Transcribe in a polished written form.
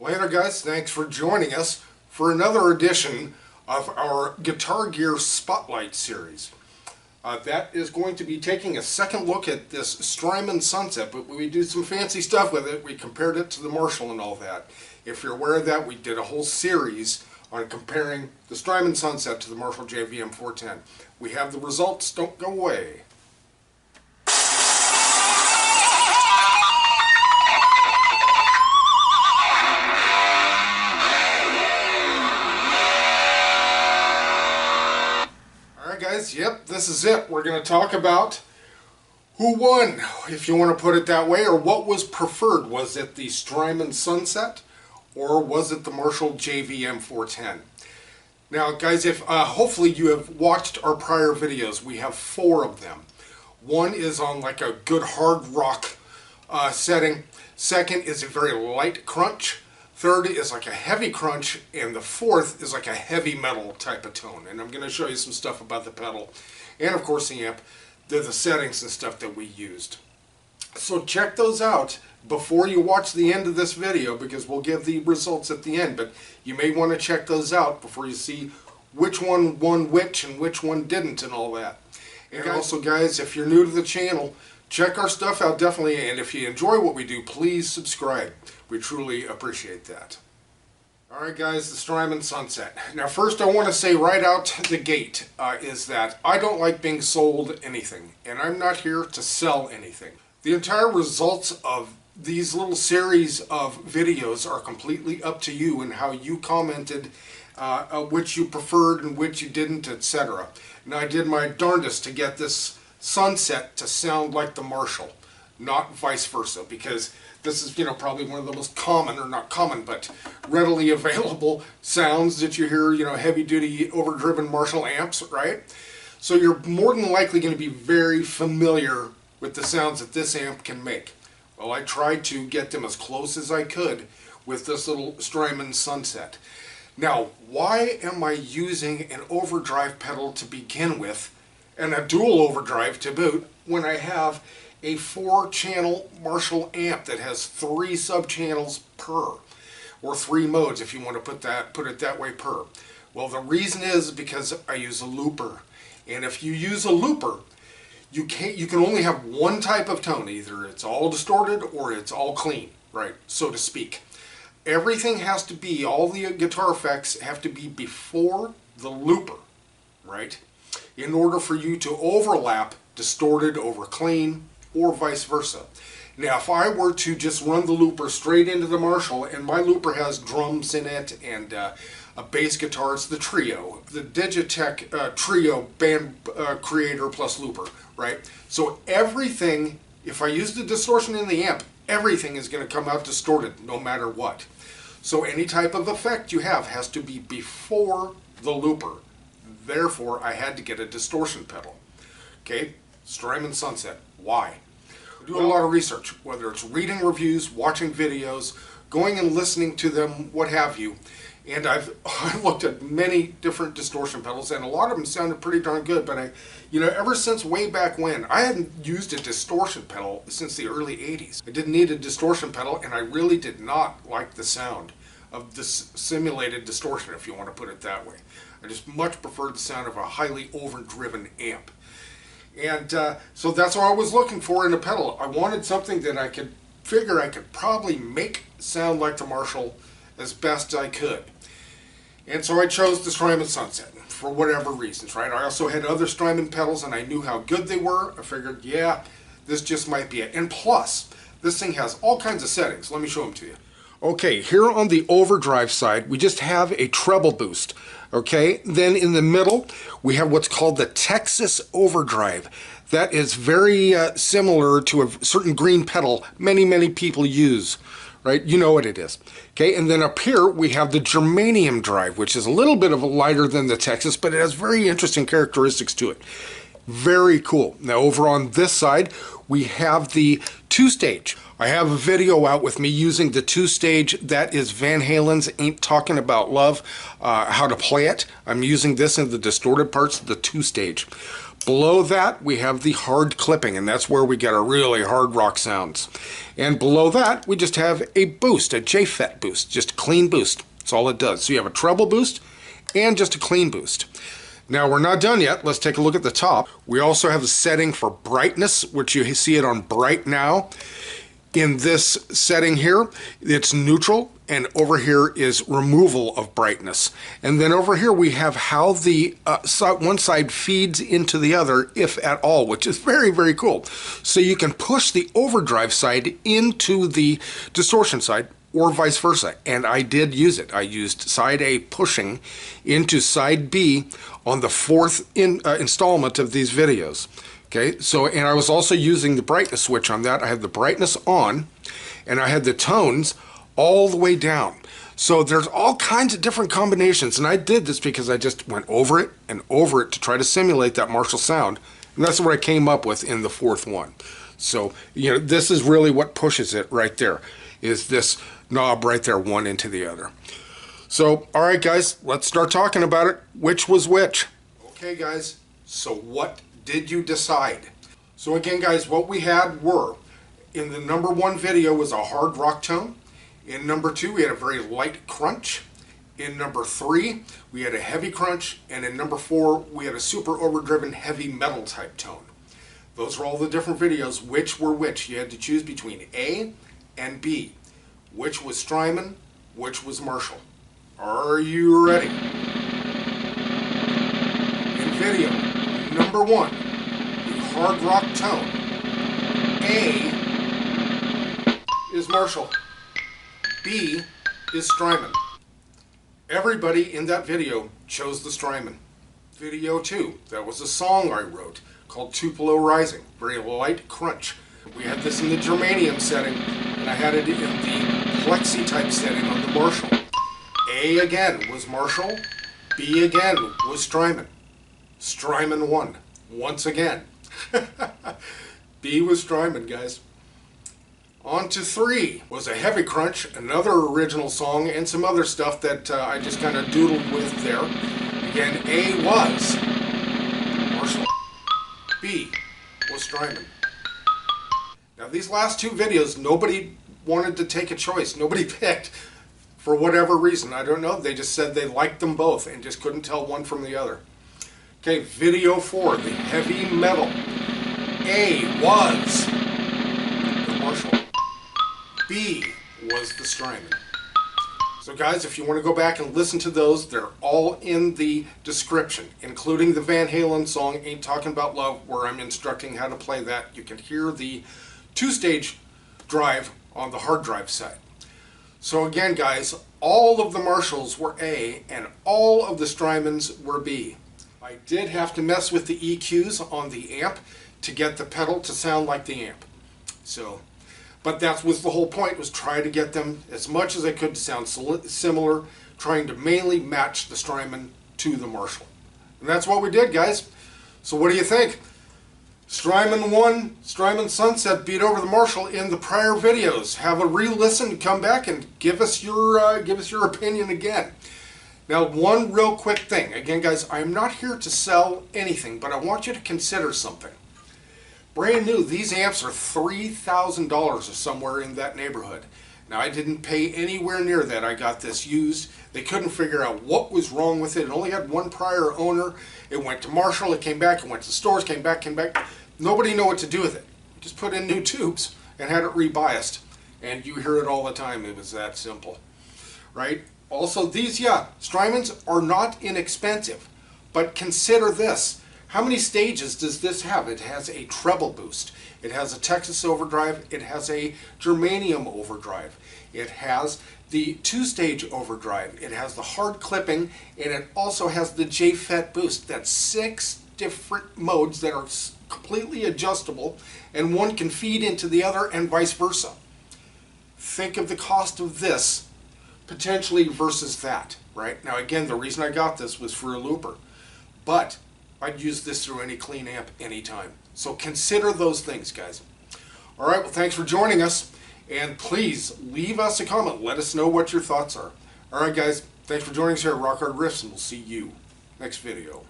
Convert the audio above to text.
Well, hey there guys, thanks for joining us for another edition of our Guitar Gear Spotlight series. That is going to be taking a second look at this Strymon Sunset, but we did some fancy stuff with it. We compared it to the Marshall and all that. If you're aware of that, we did a whole series on comparing the Strymon Sunset to the Marshall JVM 410. We have the results, don't go away. Guys, yep, this is it. We're going to talk about who won, if you want to put it that way, or what was preferred. Was it the Strymon Sunset or was it the Marshall JVM 410? Now guys, if hopefully you have watched our prior videos, we have 4 of them. One is on like a good hard rock setting. Second is a very light crunch. Third is like a heavy crunch, and the fourth is like a heavy metal type of tone. And I'm going to show you some stuff about the pedal and of course the amp, the settings and stuff that we used. So check those out before you watch the end of this video, because we'll give the results at the end, but you may want to check those out before you see which one won which and which one didn't and all that. And also guys, if you're new to the channel, check our stuff out definitely, and if you enjoy what we do, please subscribe. We truly appreciate that. Alright guys, the Strymon Sunset. Now first I want to say right out the gate is that I don't like being sold anything, and I'm not here to sell anything. The entire results of these little series of videos are completely up to you and how you commented which you preferred and which you didn't, etc. Now I did my darndest to get this Sunset to sound like the Marshall, not vice versa, because this is, you know, probably one of the most common, or not common, but readily available sounds that you hear, you know, heavy-duty overdriven Marshall amps, right? So you're more than likely going to be very familiar with the sounds that this amp can make. Well, I tried to get them as close as I could with this little Strymon Sunset. Now, why am I using an overdrive pedal to begin with, and a dual overdrive to boot, when I have a 4-channel Marshall amp that has 3 sub-channels per, or 3 modes if you want to put it that way per? Well, the reason is because I use a looper, and if you use a looper, you can only have one type of tone. Either it's all distorted or it's all clean, right, so to speak. Everything has to be, all the guitar effects have to be before the looper, right, in order for you to overlap distorted over clean, or vice versa. Now if I were to just run the looper straight into the Marshall, and my looper has drums in it and a bass guitar, it's the Trio, the Digitech Trio band creator plus looper, right? So everything, if I use the distortion in the amp, everything is going to come out distorted no matter what. So any type of effect you have has to be before the looper. Therefore I had to get a distortion pedal. Okay, Strymon Sunset. Why? I do a lot of research, whether it's reading reviews, watching videos, going and listening to them, what have you. And I've looked at many different distortion pedals, and a lot of them sounded pretty darn good, but ever since way back when, I hadn't used a distortion pedal since the early 80s. I didn't need a distortion pedal, and I really did not like the sound of this simulated distortion, if you want to put it that way. I just much preferred the sound of a highly overdriven amp. And so that's what I was looking for in a pedal. I wanted something that I could figure I could probably make sound like the Marshall as best I could. And so I chose the Strymon Sunset for whatever reasons, right? I also had other Strymon pedals and I knew how good they were. I figured, yeah, this just might be it. And plus, this thing has all kinds of settings. Let me show them to you. Okay, here on the overdrive side, we just have a treble boost. Okay, then in the middle, we have what's called the Texas Overdrive. That is very similar to a certain green pedal many people use, right? You know what it is. Okay, and then up here, we have the Germanium Drive, which is a little bit of a lighter than the Texas, but it has very interesting characteristics to it. Very cool. Now over on this side, we have the 2-stage. I have a video out with me using the 2-stage. That is Van Halen's Ain't Talkin' About Love, how to play it. I'm using this in the distorted parts of the 2-stage. Below that, we have the hard clipping, and that's where we get our really hard rock sounds. And below that, we just have a boost, a JFET boost, just a clean boost. That's all it does. So you have a treble boost and just a clean boost. Now, we're not done yet. Let's take a look at the top. We also have a setting for brightness, which you see it on bright now. In this setting here, it's neutral, and over here is removal of brightness. And then over here we have how the one side feeds into the other, if at all, which is very, very cool. So you can push the overdrive side into the distortion side, or vice versa. And I did use it. I used side A pushing into side B on the fourth installment of these videos. Okay, so, and I was also using the brightness switch on that. I had the brightness on, and I had the tones all the way down. So there's all kinds of different combinations, and I did this because I just went over it and over it to try to simulate that Marshall sound, and that's what I came up with in the fourth one. So, you know, this is really what pushes it right there, is this knob right there, one into the other. So, all right, guys, let's start talking about it. Which was which? Okay, guys, so what did you decide? So again, guys, what we had were, in the number one video was a hard rock tone. In number two, we had a very light crunch. In number three, we had a heavy crunch. And in number four, we had a super overdriven heavy metal type tone. Those were all the different videos. Which were which? You had to choose between A and B. Which was Strymon, which was Marshall. Are you ready? In video number one, the hard rock tone, A is Marshall, B is Strymon. Everybody in that video chose the Strymon. Video 2, that was a song I wrote called Tupelo Rising, very light crunch. We had this in the germanium setting, and I had it in the plexi type setting on the Marshall. A again was Marshall, B again was Strymon. Strymon won, once again. B was Strymon, guys. On to 3 was a heavy crunch, another original song, and some other stuff that I just kind of doodled with there. Again, A was Marshall, B was Strymon. Now these last two videos, nobody wanted to take a choice. Nobody picked for whatever reason. I don't know. They just said they liked them both and just couldn't tell one from the other. Okay, video 4, the heavy metal. A was the Marshall. B was the Strymon. So guys, if you want to go back and listen to those, they're all in the description, including the Van Halen song, Ain't Talking About Love, where I'm instructing how to play that. You can hear the 2-stage drive on the hard drive side. So again, guys, all of the Marshalls were A, and all of the Strymons were B. I did have to mess with the EQs on the amp to get the pedal to sound like the amp. So, but that was the whole point, was try to get them as much as I could to sound similar, trying to mainly match the Strymon to the Marshall. And that's what we did, guys. So what do you think? Strymon won. Strymon Sunset beat over the Marshall in the prior videos. Have a re-listen, come back and give us your opinion again. Now, one real quick thing. Again, guys, I'm not here to sell anything, but I want you to consider something. Brand new, these amps are $3,000 or somewhere in that neighborhood. Now, I didn't pay anywhere near that. I got this used. They couldn't figure out what was wrong with it. It only had one prior owner. It went to Marshall, it came back, it went to stores, came back. Nobody knew what to do with it. Just put in new tubes and had it rebiased. And you hear it all the time. It was that simple, right? Also, these, Strymons are not inexpensive, but consider this. How many stages does this have? It has a treble boost. It has a Texas overdrive. It has a germanium overdrive. It has the 2-stage overdrive. It has the hard clipping, and it also has the JFET boost. That's 6 different modes that are completely adjustable, and one can feed into the other and vice versa. Think of the cost of this potentially versus that, right? Now again, the reason I got this was for a looper, but I'd use this through any clean amp anytime. So consider those things, guys. All right, well, thanks for joining us, and please leave us a comment. Let us know what your thoughts are. All right, guys, thanks for joining us here at Rock Hard Riffs, and we'll see you next video.